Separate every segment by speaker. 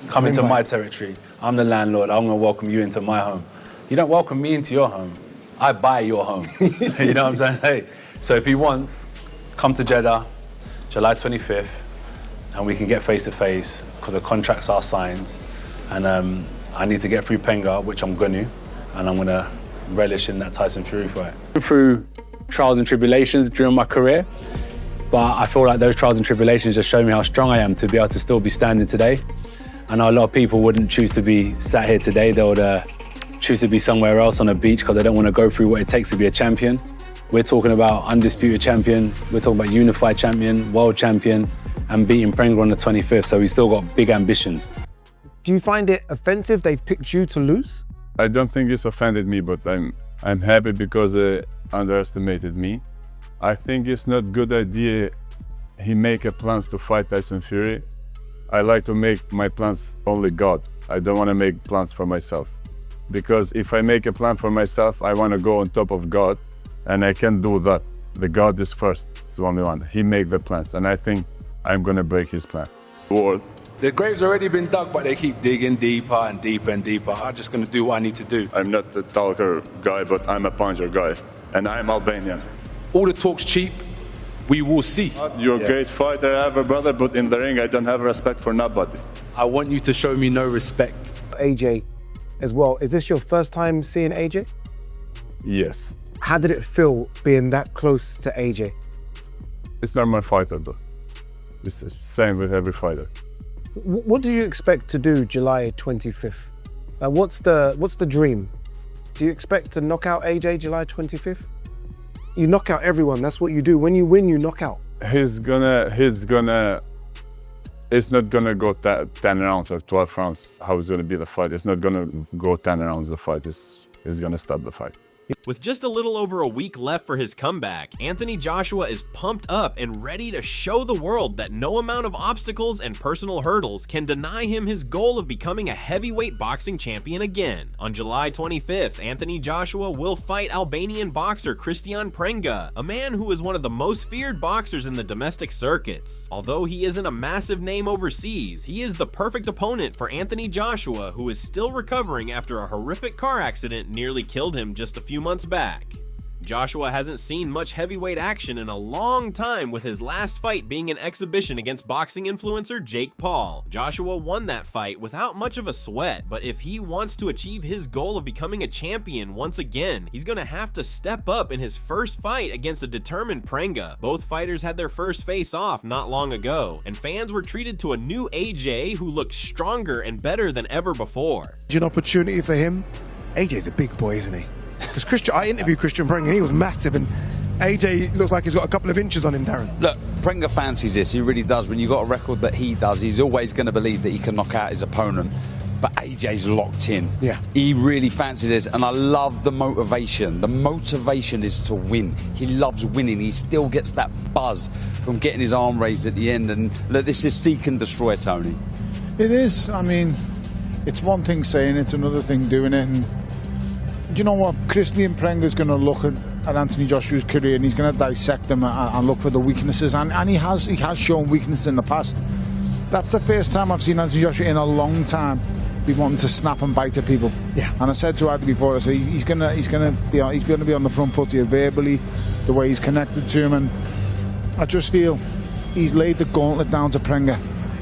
Speaker 1: Come into my territory. I'm the landlord. I'm going to welcome you into my home. You don't welcome me into your home. I buy your home. You know what I'm saying? Hey, so if he wants, come to Jeddah, July 25th, and we can get face-to-face because the contracts are signed. And I need to get through Prenga, which I'm going to, and I'm going to relish in that Tyson Fury fight. Through trials and tribulations during my career, but I feel like those trials and tribulations just show me how strong I am to be able to still be standing today. I know a lot of people wouldn't choose to be sat here today. They would choose to be somewhere else on a beach because they don't want to go through what it takes to be a champion. We're talking about undisputed champion, we're talking about unified champion, world champion, and beating Prenga on the 25th, so we've still got big ambitions.
Speaker 2: Do you find it offensive they've picked you to lose?
Speaker 3: I don't think it's offended me, but I'm happy because they underestimated me. I think it's not good idea he make a plans to fight Tyson Fury. I like to make my plans only God. I don't want to make plans for myself. Because if I make a plan for myself, I want to go on top of God, and I can't do that. The God is first, it's the only one. He make the plans, and I think I'm going to break his plan. World.
Speaker 1: The grave's already been dug, but they keep digging deeper and deeper and deeper. I'm just going to do what I need to do.
Speaker 3: I'm not the talker guy, but I'm a puncher guy, and I'm Albanian.
Speaker 1: All the talk's cheap. We will see.
Speaker 3: You're a great fighter ever, brother, but in the ring, I don't have respect for nobody.
Speaker 1: I want you to show me no respect.
Speaker 2: AJ as well. Is this your first time seeing AJ?
Speaker 3: Yes.
Speaker 2: How did it feel being that close to AJ?
Speaker 3: It's not my fighter, though. It's the same with every fighter.
Speaker 2: What do you expect to do July 25th? What's the dream? Do you expect to knock out AJ July 25th? You knock out everyone, that's what you do. When you win, you knock out.
Speaker 3: It's not gonna go 10 rounds or 12 rounds, how it's gonna be the fight. It's not gonna go 10 rounds, the fight. It's gonna stop the fight.
Speaker 4: With just a little over a week left for his comeback, Anthony Joshua is pumped up and ready to show the world that no amount of obstacles and personal hurdles can deny him his goal of becoming a heavyweight boxing champion again. On July 25th, Anthony Joshua will fight Albanian boxer Kristian Prenga, a man who is one of the most feared boxers in the domestic circuits. Although he isn't a massive name overseas, he is the perfect opponent for Anthony Joshua, who is still recovering after a horrific car accident nearly killed him just a few months back. Joshua hasn't seen much heavyweight action in a long time, with his last fight being an exhibition against boxing influencer Jake Paul. Joshua won that fight without much of a sweat, but if he wants to achieve his goal of becoming a champion once again, he's gonna have to step up in his first fight against a determined Prenga. Both fighters had their first face-off not long ago, and fans were treated to a new AJ who looked stronger and better than ever before.
Speaker 5: An opportunity for him. AJ's a big boy, isn't he? Because I interviewed Kristian Prenga and he was massive, and AJ looks like he's got a couple of inches on him, Darren.
Speaker 6: Look, Prenga fancies this, he really does. When you've got a record that he does, he's always going to believe that he can knock out his opponent. But AJ's locked in.
Speaker 5: Yeah.
Speaker 6: He really fancies this, and I love the motivation. The motivation is to win. He loves winning. He still gets that buzz from getting his arm raised at the end. And look, this is seek and destroy, Tony.
Speaker 7: It is. I mean, it's one thing saying it, it's another thing doing it. And do you know what? Kristian Prenga is going to look at Anthony Joshua's career, and he's going to dissect him and look for the weaknesses. And he has shown weaknesses in the past. That's the first time I've seen Anthony Joshua in a long time be wanting to snap and bite at people.
Speaker 5: Yeah.
Speaker 7: And I said to Adi before, I said he's going to be on the front foot here verbally, the way he's connected to him, and I just feel he's laid the gauntlet down to Prenga.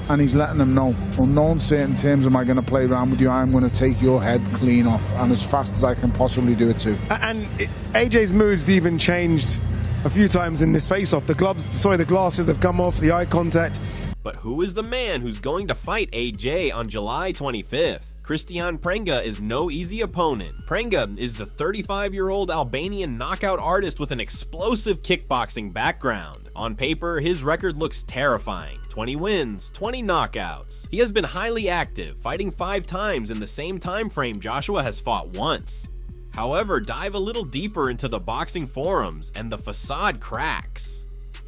Speaker 7: And he's letting them know, on no uncertain terms am I going to play around with you, I'm going to take your head clean off, and as fast as I can possibly do it too.
Speaker 5: And AJ's moods even changed a few times in this face-off. The glasses have come off, the eye contact.
Speaker 4: But who is the man who's going to fight AJ on July 25th? Kristian Prenga is no easy opponent. Prenga is the 35-year-old Albanian knockout artist with an explosive kickboxing background. On paper, his record looks terrifying. 20 wins, 20 knockouts. He has been highly active, fighting 5 times in the same time frame Joshua has fought once. However, dive a little deeper into the boxing forums and the facade cracks.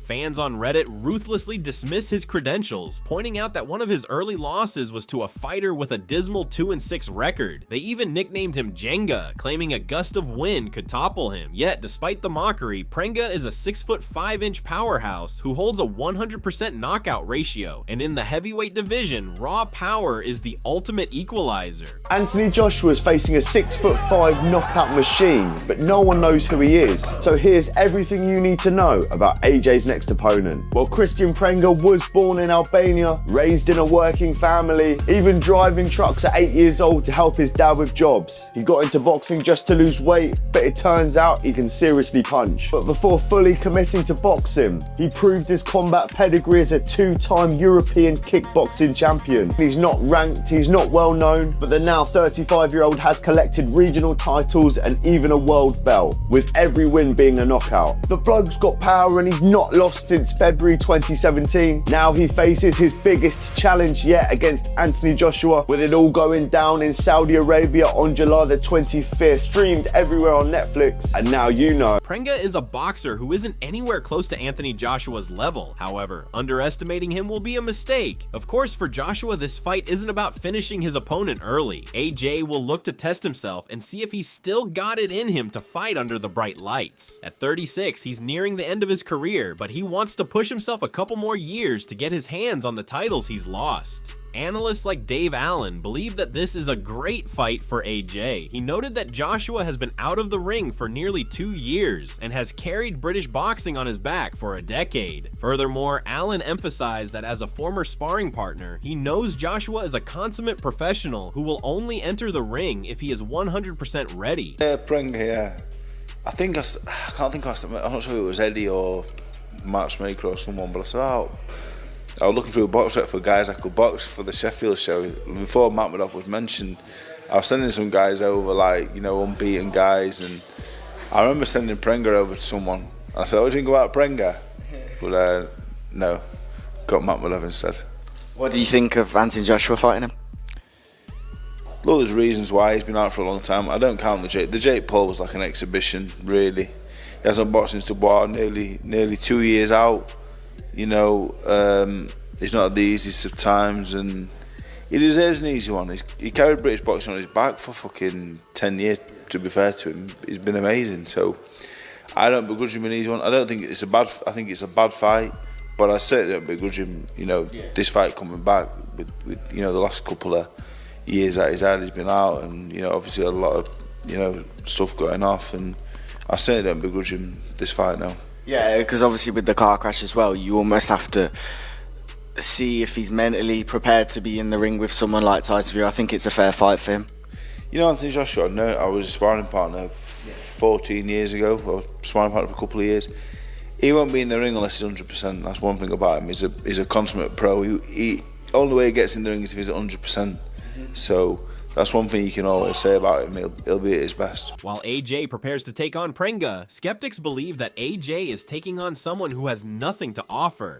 Speaker 4: Fans on Reddit ruthlessly dismiss his credentials, pointing out that one of his early losses was to a fighter with a dismal 2-6 record. They even nicknamed him Jenga, claiming a gust of wind could topple him. Yet, despite the mockery, Prenga is a 6'5" powerhouse who holds a 100% knockout ratio, and in the heavyweight division, raw power is the ultimate equalizer.
Speaker 8: Anthony Joshua is facing a 6'5" knockout machine, but no one knows who he is. So here's everything you need to know about AJ's next opponent. Well, Kristian Prenga was born in Albania, raised in a working family, even driving trucks at 8 years old to help his dad with jobs. He got into boxing just to lose weight, but it turns out he can seriously punch. But before fully committing to boxing, he proved his combat pedigree as a 2-time European kickboxing champion. He's not ranked, he's not well known, but the now 35-year-old has collected regional titles and even a world belt, with every win being a knockout. The bloke's got power and he's not lost since February 2017. Now he faces his biggest challenge yet against Anthony Joshua, with it all going down in Saudi Arabia on July the 25th, streamed everywhere on Netflix, and now you know.
Speaker 4: Prenga is a boxer who isn't anywhere close to Anthony Joshua's level. However, underestimating him will be a mistake. Of course, for Joshua, this fight isn't about finishing his opponent early. AJ will look to test himself and see if he's still got it in him to fight under the bright lights. At 36, he's nearing the end of his career, but he wants to push himself a couple more years to get his hands on the titles he's lost. Analysts like Dave Allen believe that this is a great fight for AJ. He noted that Joshua has been out of the ring for nearly 2 years and has carried British boxing on his back for a decade. Furthermore, Allen emphasized that as a former sparring partner, he knows Joshua is a consummate professional who will only enter the ring if he is 100% ready.
Speaker 9: Pringa, yeah. I can't think I'm not sure if it was Eddie or Matchmaker or someone, but I said, I was looking through a box rec for guys I could box for the Sheffield show. Before Makhmudov was mentioned, I was sending some guys over, like, you know, unbeaten guys, and I remember sending Prenga over to someone. I said, what do you think about Prenga? But no, got Makhmudov instead.
Speaker 10: What do you think of Anthony Joshua fighting him?
Speaker 9: Look, there's reasons why. He's been out for a long time. I don't count the Jake Paul was like an exhibition, really. He hasn't boxed since nearly 2 years out. You know, he's not the easiest of times, and he deserves an easy one. He carried British boxing on his back for fucking 10 years, to be fair to him. He's been amazing, so I don't begrudge him an easy one. I think it's a bad fight, but I certainly don't begrudge him, you know, this fight coming back with you know, the last couple of years that he's been out, and, you know, obviously a lot of, you know, stuff going off, and I certainly don't begrudge him this fight now.
Speaker 10: Yeah, because obviously with the car crash as well, you almost have to see if he's mentally prepared to be in the ring with someone like Tyson Fury. I think it's a fair fight for him.
Speaker 9: You know, Anthony Joshua, I was a sparring partner 14 years ago, or sparring partner for a couple of years. He won't be in the ring unless he's 100%. That's one thing about him. He's a consummate pro. He only way he gets in the ring is if he's 100%. So that's one thing you can always say about him. He'll be at his best.
Speaker 4: While AJ prepares to take on Prenga, skeptics believe that AJ is taking on someone who has nothing to offer.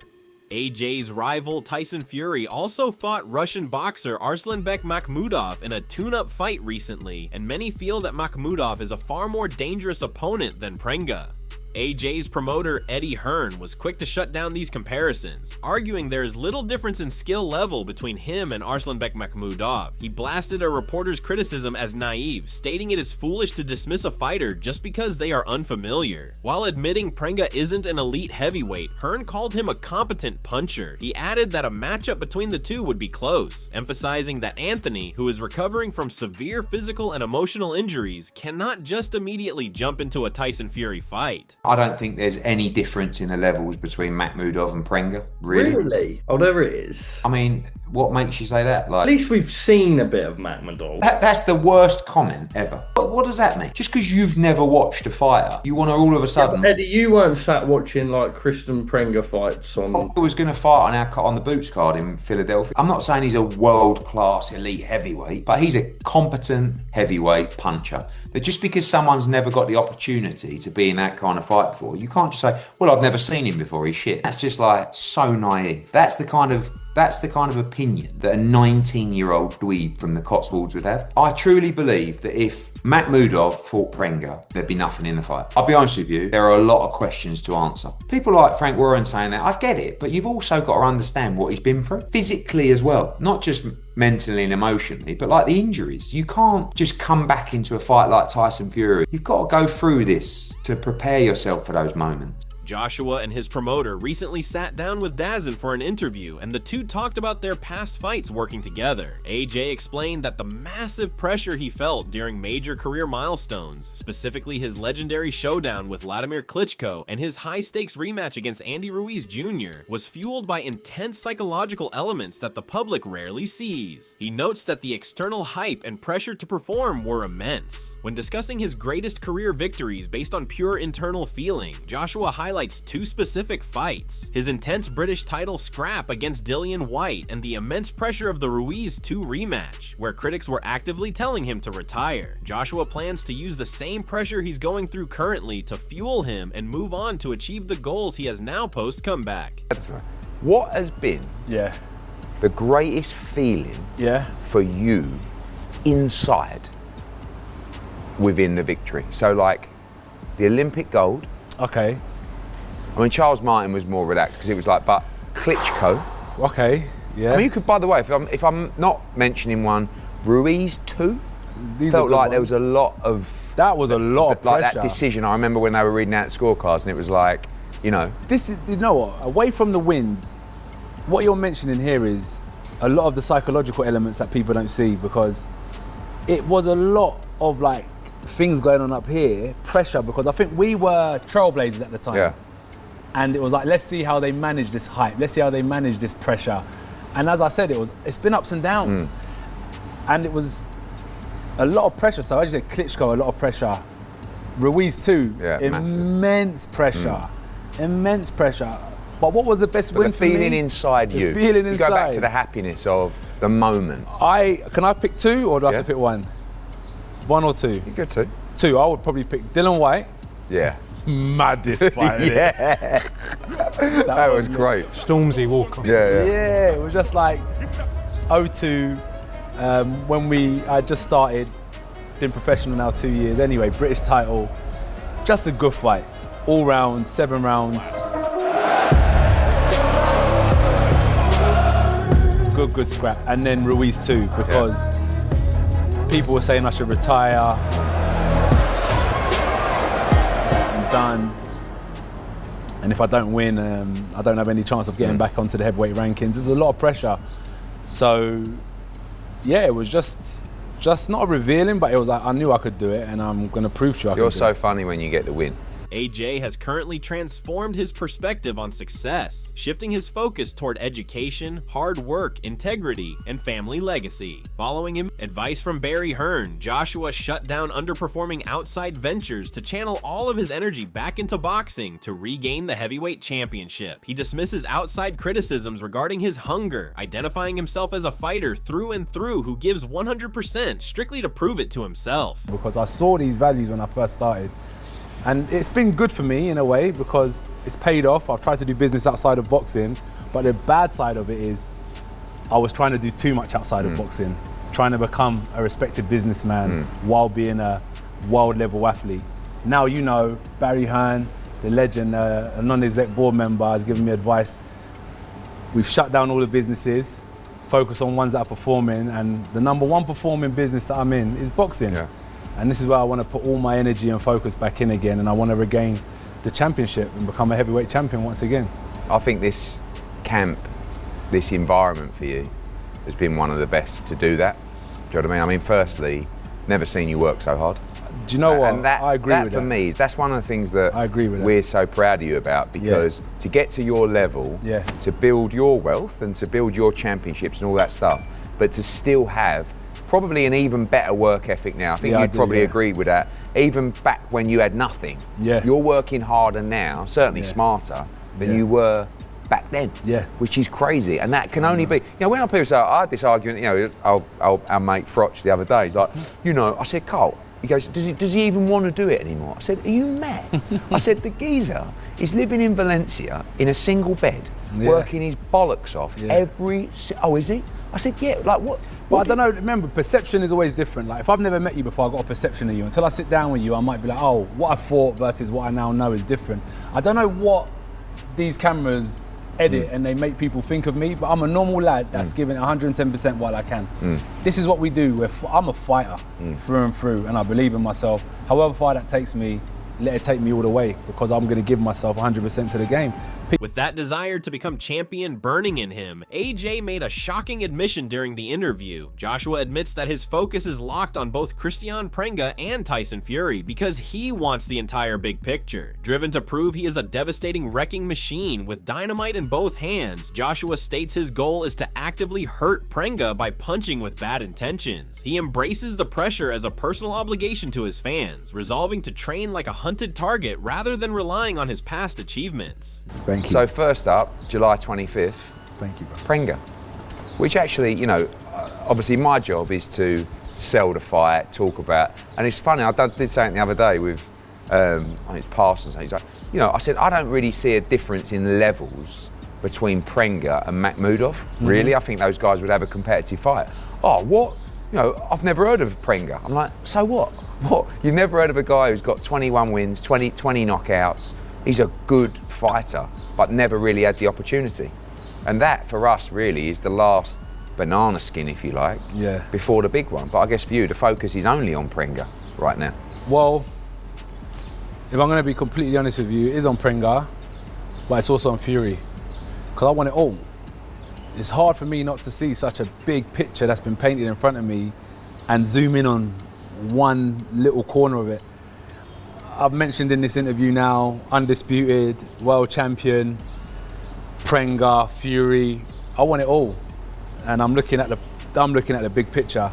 Speaker 4: AJ's rival Tyson Fury also fought Russian boxer Arslanbek Makhmudov in a tune-up fight recently, and many feel that Makhmudov is a far more dangerous opponent than Prenga. AJ's promoter Eddie Hearn was quick to shut down these comparisons, arguing there is little difference in skill level between him and Arslanbek Makhmudov. He blasted a reporter's criticism as naive, stating it is foolish to dismiss a fighter just because they are unfamiliar. While admitting Prenga isn't an elite heavyweight, Hearn called him a competent puncher. He added that a matchup between the two would be close, emphasizing that Anthony, who is recovering from severe physical and emotional injuries, cannot just immediately jump into a Tyson Fury fight.
Speaker 11: I don't think there's any difference in the levels between Makhmudov and Prenga, really.
Speaker 12: Really? Oh, there it is.
Speaker 11: I mean, what makes you say that? Like,
Speaker 12: at least we've seen a bit of Makhmudov.
Speaker 11: That's the worst comment ever. But what does that mean? Just because you've never watched a fighter, you want to all of a sudden...
Speaker 12: Yeah, Eddie, you weren't sat watching like Kristian Prenga fights on...
Speaker 11: I was going to fight on the Boots card in Philadelphia. I'm not saying he's a world-class elite heavyweight, but he's a competent heavyweight puncher. That just because someone's never got the opportunity to be in that kind of fight before, you can't just say, well, I've never seen him before, he's shit. That's just like so naive. That's the kind of That's the kind of opinion that a 19-year-old dweeb from the Cotswolds would have. I truly believe that if Makhmudov fought Prenga, there'd be nothing in the fight. I'll be honest with you, there are a lot of questions to answer. People like Frank Warren saying that, I get it, but you've also got to understand what he's been through, physically as well, not just mentally and emotionally, but like the injuries. You can't just come back into a fight like Tyson Fury. You've got to go through this to prepare yourself for those moments.
Speaker 4: Joshua and his promoter recently sat down with DAZN for an interview, and the two talked about their past fights working together. AJ explained that the massive pressure he felt during major career milestones, specifically his legendary showdown with Vladimir Klitschko and his high-stakes rematch against Andy Ruiz Jr., was fueled by intense psychological elements that the public rarely sees. He notes that the external hype and pressure to perform were immense. When discussing his greatest career victories based on pure internal feeling, Joshua highlights two specific fights: his intense British title scrap against Dillian Whyte and the immense pressure of the Ruiz 2 rematch, where critics were actively telling him to retire. Joshua plans to use the same pressure he's going through currently to fuel him and move on to achieve the goals he has now post-comeback.
Speaker 13: What has been the greatest feeling for you inside within the victory? So like the Olympic gold.
Speaker 1: Okay.
Speaker 13: I mean, Charles Martin was more relaxed because it was like, but Klitschko.
Speaker 1: Okay, yeah.
Speaker 13: I mean, you could, by the way, if I'm not mentioning one, Ruiz 2, felt like there was a lot of...
Speaker 1: That was a lot of pressure.
Speaker 13: Like that decision, I remember when they were reading out the scorecards and it was like, you know.
Speaker 1: This is, you know what, away from the wins, what you're mentioning here is a lot of the psychological elements that people don't see, because it was a lot of like things going on up here, pressure, because I think we were trailblazers at the time.
Speaker 13: Yeah.
Speaker 1: And it was like, let's see how they manage this hype. Let's see how they manage this pressure. And as I said, it's been ups and downs. And it was a lot of pressure. So as you said, Klitschko, a lot of pressure. Ruiz too, immense pressure, immense pressure. But what was the best win for me?
Speaker 13: The feeling inside you.
Speaker 1: The feeling inside.
Speaker 13: You go back to the happiness of the moment.
Speaker 1: Can I pick two or do I have to pick one? One or two?
Speaker 13: You go two.
Speaker 1: Two, I would probably pick Dillian Whyte.
Speaker 13: Yeah.
Speaker 1: Maddest fight.
Speaker 13: Yeah. that was great.
Speaker 14: Stormzy walk.
Speaker 1: Yeah, it was just like 0-2 when I just started, been professional now 2 years anyway, British title, just a good fight. All rounds, 7 rounds. Good scrap. And then Ruiz too, because people were saying I should retire. Done, and if I don't win, I don't have any chance of getting back onto the heavyweight rankings. There's a lot of pressure, so yeah, it was just not revealing, but it was like I knew I could do it, and I'm gonna prove to you I can do it.
Speaker 13: You're so funny when you get the win.
Speaker 4: AJ has currently transformed his perspective on success, shifting his focus toward education, hard work, integrity, and family legacy. Following him, advice from Barry Hearn, Joshua shut down underperforming outside ventures to channel all of his energy back into boxing to regain the heavyweight championship. He dismisses outside criticisms regarding his hunger, identifying himself as a fighter through and through who gives 100% strictly to prove it to himself.
Speaker 1: Because I saw these values when I first started. And it's been good for me in a way because it's paid off. I've tried to do business outside of boxing, but the bad side of it is I was trying to do too much outside of boxing, trying to become a respected businessman while being a world level athlete. Now, you know, Barry Hearn, the legend, a non-exec board member, has given me advice. We've shut down all the businesses, focus on ones that are performing, and the number one performing business that I'm in is boxing. Yeah. And this is where I want to put all my energy and focus back in again, and I want to regain the championship and become a heavyweight champion once again.
Speaker 13: I think this camp, this environment for you has been one of the best to do that. Do you know what I mean? I mean, firstly, never seen you work so hard.
Speaker 1: Do you know what?
Speaker 13: And that,
Speaker 1: I agree with that.
Speaker 13: For me, that's one of the things that
Speaker 1: I agree with
Speaker 13: we're so proud of you about, because to get to your level, to build your wealth and to build your championships and all that stuff, but to still have probably an even better work ethic now. I think you'd probably agree with that. Even back when you had nothing, you're working harder now, certainly smarter than you were back then. Which is crazy, and that can only be. You know, when people say, I had this argument, you know, our mate Frotch the other day, he's like, you know, I said, Carl, he goes, does he even want to do it anymore? I said, are you mad? I said, the geezer is living in Valencia in a single bed, working his bollocks off oh, is he? I said, yeah, like what?
Speaker 1: But I don't know, remember, perception is always different. Like if I've never met you before, I've got a perception of you. Until I sit down with you, I might be like, oh, what I thought versus what I now know is different. I don't know what these cameras edit and they make people think of me, but I'm a normal lad that's giving 110% while I can. This is what we do. I'm a fighter through and through, and I believe in myself. However far that takes me, let it take me all the way, because I'm going to give myself 100% to the game.
Speaker 4: With that desire to become champion burning in him, AJ made a shocking admission during the interview. Joshua admits that his focus is locked on both Kristian Prenga and Tyson Fury because he wants the entire big picture. Driven to prove he is a devastating wrecking machine with dynamite in both hands, Joshua states his goal is to actively hurt Prenga by punching with bad intentions. He embraces the pressure as a personal obligation to his fans, resolving to train like a hunted target rather than relying on his past achievements.
Speaker 13: Thank you. So first up, July 25th.
Speaker 5: Thank you, bro.
Speaker 13: Prenga, which actually, you know, obviously my job is to sell the fight, talk about, and it's funny, I did say it the other day with, I think it's Parsons, he's like, you know, I said, I don't really see a difference in levels between Prenga and Makhmudov, really. I think those guys would have a competitive fight. Oh, what? You know, I've never heard of Prenga. I'm like, so what? What? You've never heard of a guy who's got 21 wins, 20 knockouts. He's a good fighter, but never really had the opportunity. And that, for us, really, is the last banana skin, if you like, before the big one. But I guess for you, the focus is only on Prenga right now.
Speaker 1: Well, if I'm going to be completely honest with you, it is on Prenga, but it's also on Fury, because I want it all. It's hard for me not to see such a big picture that's been painted in front of me and zoom in on one little corner of it. I've mentioned in this interview now, undisputed, world champion, Prenga, Fury. I want it all, and I'm looking at the big picture.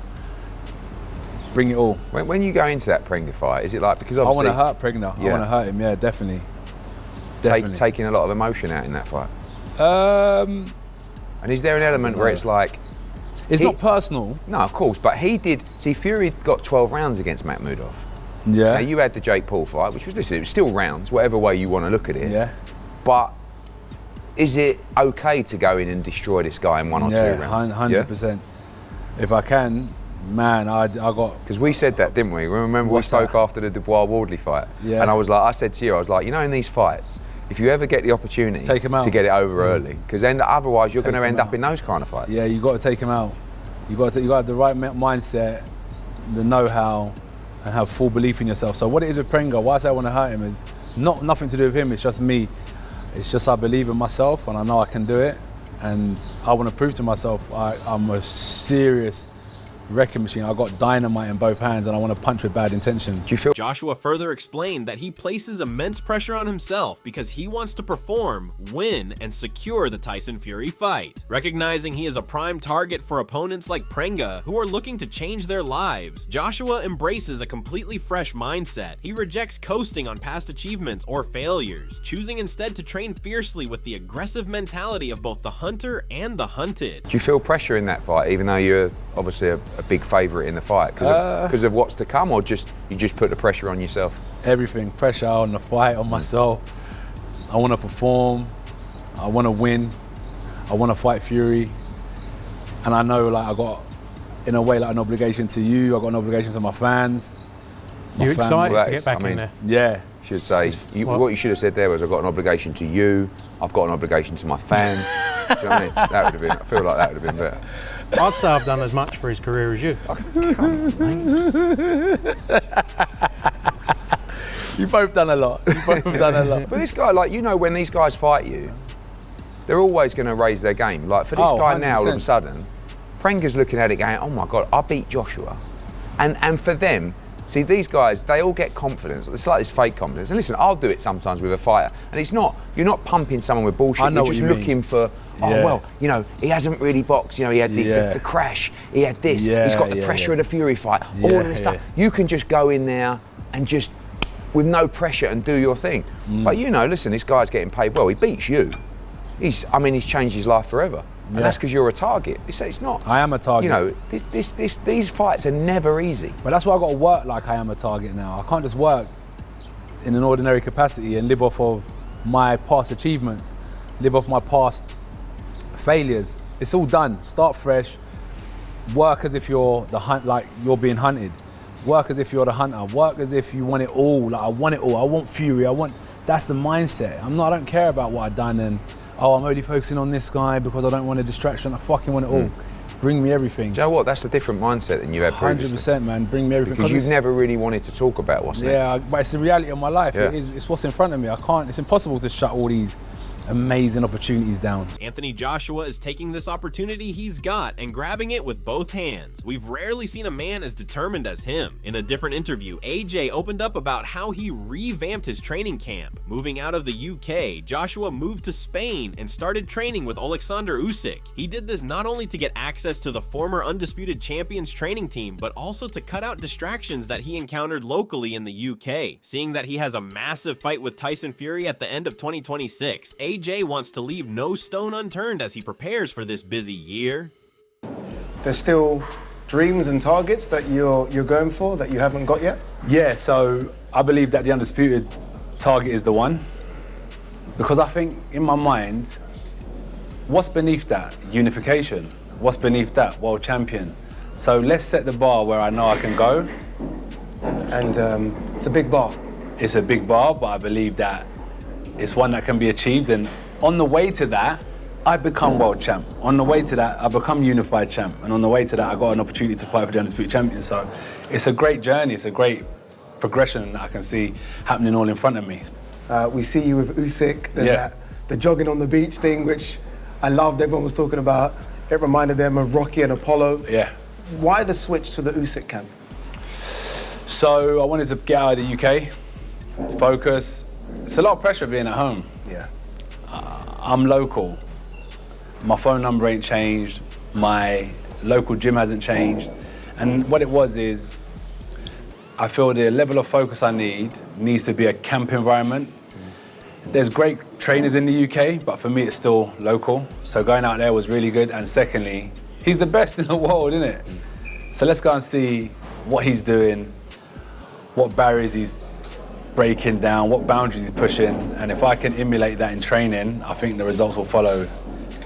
Speaker 1: Bring it all.
Speaker 13: When you go into that Prenga fight, is it like, because obviously
Speaker 1: I want to hurt Prenga. I want to hurt him. Yeah, definitely.
Speaker 13: Taking a lot of emotion out in that fight. And is there an element where it's like,
Speaker 1: it's not personal?
Speaker 13: No, of course, but he did. See, Fury got 12 rounds against Makhmudov.
Speaker 1: Yeah.
Speaker 13: Now, you had the Jake Paul fight, which was, listen, it was still rounds, whatever way you want to look at it.
Speaker 1: Yeah.
Speaker 13: But is it okay to go in and destroy this guy in 1 or 2 rounds?
Speaker 1: 100%. If I can, man, I got.
Speaker 13: Because we said that, didn't we? Remember we spoke after the Dubois-Wardley fight?
Speaker 1: Yeah.
Speaker 13: And I said to you, I was like, you know, in these fights, if you ever get the opportunity
Speaker 1: take him out.
Speaker 13: To get it over early, because then otherwise you're going to end up in those kind of fights.
Speaker 1: Yeah, you got to take him out. You got to have the right mindset, the know-how, and have full belief in yourself. So what it is with Prenga, why I say I want to hurt him is nothing to do with him. It's just me. It's just I believe in myself and I know I can do it, and I want to prove to myself I'm a serious wrecking machine. I got dynamite in both hands and I want to punch with bad intentions.
Speaker 13: Do you feel?
Speaker 4: Joshua further explained that he places immense pressure on himself because he wants to perform, win, and secure the Tyson Fury fight. Recognizing he is a prime target for opponents like Prenga who are looking to change their lives, Joshua embraces a completely fresh mindset. He rejects coasting on past achievements or failures, choosing instead to train fiercely with the aggressive mentality of both the hunter and the hunted.
Speaker 13: Do you feel pressure in that fight, even though you're obviously a big favourite in the fight, because of what's to come, or you just put the pressure on yourself?
Speaker 1: Everything, pressure on the fight, on myself. I want to perform, I want to win, I want to fight Fury, and I know like I got, in a way, like an obligation to you, I got an obligation to my fans.
Speaker 2: You excited to get back in there?
Speaker 1: Yeah.
Speaker 13: Should say, what you should have said there was, I've got an obligation to you, I've got an obligation to my fans. Do you know what I mean? That would have been, I feel like that would have been better.
Speaker 2: I'd say I've done as much for his career as you.
Speaker 1: You've both done a lot.
Speaker 13: But this guy, like, you know, when these guys fight you, they're always going to raise their game. Like, for this guy now, all of a sudden, Prenga's looking at it going, oh my God, I beat Joshua. And for them, see, these guys, they all get confidence. It's like this fake confidence. And listen, I'll do it sometimes with a fighter. And it's not, you're not pumping someone with bullshit.
Speaker 1: I know
Speaker 13: you're just
Speaker 1: what you
Speaker 13: looking
Speaker 1: mean.
Speaker 13: For, well, you know, he hasn't really boxed. You know, he had the crash. He had this. He's got the pressure of the Fury fight. All of this stuff. You can just go in there and just, with no pressure, and do your thing. But you know, listen, this guy's getting paid well. He beats you. He's changed his life forever. And that's because you're a target. It's not.
Speaker 1: I am a target.
Speaker 13: You know, these fights are never easy.
Speaker 1: But that's why I've got to work like I am a target now. I can't just work in an ordinary capacity and live off of my past achievements. live off my past failures. It's all done. Start fresh. Work as if you're the hunt, like you're being hunted. Work as if you're the hunter. Work as if you want it all. Like I want it all. I want fury. That's the mindset. I don't care about what I've done and I'm only focusing on this guy because I don't want a distraction. I fucking want it all. Bring me everything.
Speaker 13: Do you know what? That's a different mindset than you had previously.
Speaker 1: 100%, man. Bring me everything.
Speaker 13: Because you've never really wanted to talk about what's next.
Speaker 1: Yeah, but it's the reality of my life.
Speaker 13: Yeah.
Speaker 1: It's what's in front of me. It's impossible to shut all these amazing opportunities down.
Speaker 4: Anthony Joshua is taking this opportunity he's got and grabbing it with both hands. We've rarely seen a man as determined as him. In a different interview, AJ opened up about how he revamped his training camp. Moving out of the UK, Joshua moved to Spain and started training with Alexander Usyk. He did this not only to get access to the former undisputed champions training team, but also to cut out distractions that he encountered locally in the UK. Seeing that he has a massive fight with Tyson Fury at the end of 2026, AJ wants to leave no stone unturned as he prepares for this busy year.
Speaker 2: There's still dreams and targets that you're going for that you haven't got yet?
Speaker 1: Yeah, so I believe that the undisputed target is the one. Because I think in my mind, what's beneath that? Unification. What's beneath that? World champion. So let's set the bar where I know I can go.
Speaker 2: And it's a big bar.
Speaker 1: It's a big bar, but I believe that it's one that can be achieved, and on the way to that, I become world champ. On the way to that, I become unified champ, and on the way to that, I got an opportunity to fight for the undisputed champion. So it's a great journey, it's a great progression that I can see happening all in front of me.
Speaker 2: We see you with Usyk, there's the jogging on the beach thing, which I loved, everyone was talking about. It reminded them of Rocky and Apollo.
Speaker 1: Yeah.
Speaker 2: Why the switch to the Usyk camp?
Speaker 1: So I wanted to get out of the UK, focus. It's a lot of pressure being at home.
Speaker 2: Yeah.
Speaker 1: I'm local. My phone number ain't changed. My local gym hasn't changed. And what it was is, I feel the level of focus I need needs to be a camp environment. There's great trainers in the UK, but for me it's still local. So going out there was really good. And secondly, he's the best in the world, isn't it? So let's go and see what he's doing, what barriers he's breaking down, what boundaries he's pushing, and if I can emulate that in training, I think the results will follow.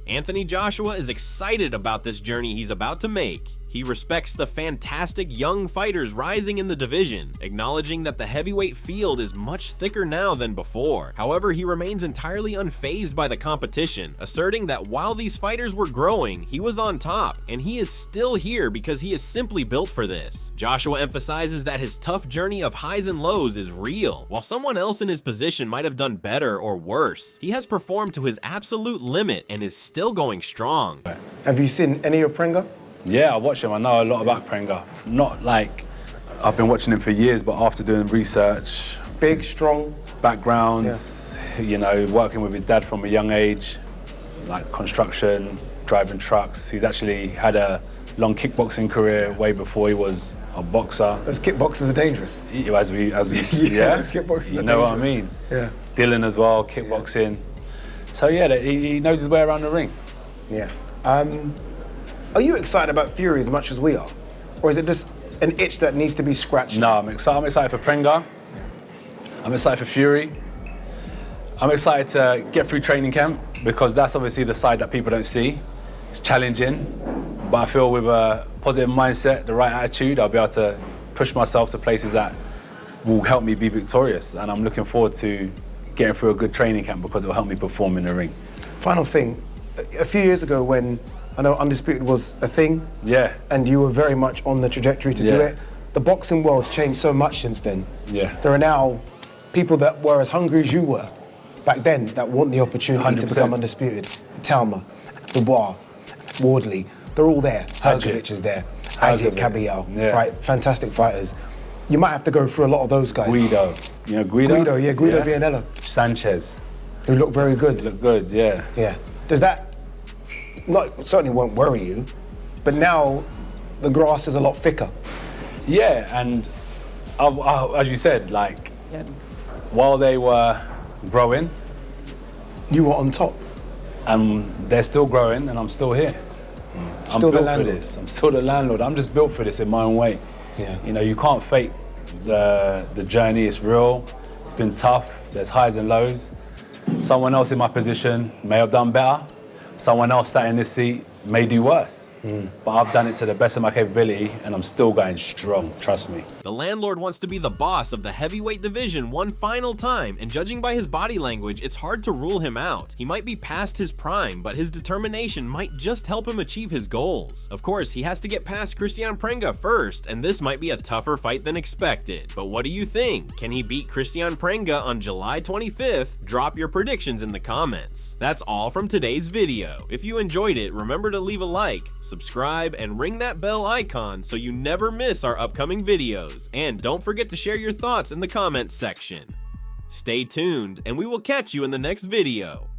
Speaker 4: Anthony Joshua is excited about this journey he's about to make. He respects the fantastic young fighters rising in the division, acknowledging that the heavyweight field is much thicker now than before. However, he remains entirely unfazed by the competition, asserting that while these fighters were growing, he was on top, and he is still here because he is simply built for this. Joshua emphasizes that his tough journey of highs and lows is real. While someone else in his position might have done better or worse, he has performed to his absolute limit and is still going strong.
Speaker 2: Have you seen any of Prenga?
Speaker 1: Yeah, I watch him. I know a lot about Prenga. Not like I've been watching him for years, but after doing research,
Speaker 2: big, strong
Speaker 1: backgrounds, you know, working with his dad from a young age, like construction, driving trucks. He's actually had a long kickboxing career way before he was a boxer.
Speaker 2: Those kickboxers are dangerous.
Speaker 1: As we
Speaker 2: those kickboxers
Speaker 1: you
Speaker 2: are
Speaker 1: know
Speaker 2: dangerous.
Speaker 1: what I mean?
Speaker 2: Yeah.
Speaker 1: Dylan as well, kickboxing. So yeah, he knows his way around the ring.
Speaker 2: Yeah. Are you excited about Fury as much as we are? Or is it just an itch that needs to be scratched?
Speaker 1: No, I'm excited for Prenga. I'm excited for Fury. I'm excited to get through training camp because that's obviously the side that people don't see. It's challenging, but I feel with a positive mindset, the right attitude, I'll be able to push myself to places that will help me be victorious. And I'm looking forward to getting through a good training camp because it will help me perform in the ring.
Speaker 2: Final thing, a few years ago when I know Undisputed was a thing.
Speaker 1: Yeah.
Speaker 2: And you were very much on the trajectory to do it. The boxing world's changed so much since then.
Speaker 1: Yeah.
Speaker 2: There are now people that were as hungry as you were back then that want the opportunity
Speaker 1: 100%.
Speaker 2: to become Undisputed. Talma, Dubois, Wardley, they're all there. Hrgovic is there. Ajit Kabayel, right? Fantastic fighters. You might have to go through a lot of those guys.
Speaker 1: Guido. You know Guido?
Speaker 2: Guido Vianello.
Speaker 1: Sanchez.
Speaker 2: Who look very good.
Speaker 1: Look good, yeah.
Speaker 2: Yeah. Does that certainly won't worry you, but now the grass is a lot thicker.
Speaker 1: Yeah, and as you said, like, while they were growing,
Speaker 2: you were on top.
Speaker 1: And they're still growing, and I'm still here. I'm
Speaker 2: Still the
Speaker 1: built
Speaker 2: landlord.
Speaker 1: for this. I'm still the landlord. I'm just built for this in my own way.
Speaker 2: Yeah.
Speaker 1: You know, you can't fake the journey. It's real. It's been tough. There's highs and lows. Someone else in my position may have done better. Someone else sat in this seat may do worse. But I've done it to the best of my capability and I'm still going strong, trust me.
Speaker 4: The landlord wants to be the boss of the heavyweight division one final time, and judging by his body language, it's hard to rule him out. He might be past his prime, but his determination might just help him achieve his goals. Of course, he has to get past Kristian Prenga first, and this might be a tougher fight than expected. But what do you think? Can he beat Kristian Prenga on July 25th? Drop your predictions in the comments. That's all from today's video. If you enjoyed it, remember to leave a like, subscribe, and ring that bell icon so you never miss our upcoming videos. And don't forget to share your thoughts in the comments section. Stay tuned, and we will catch you in the next video.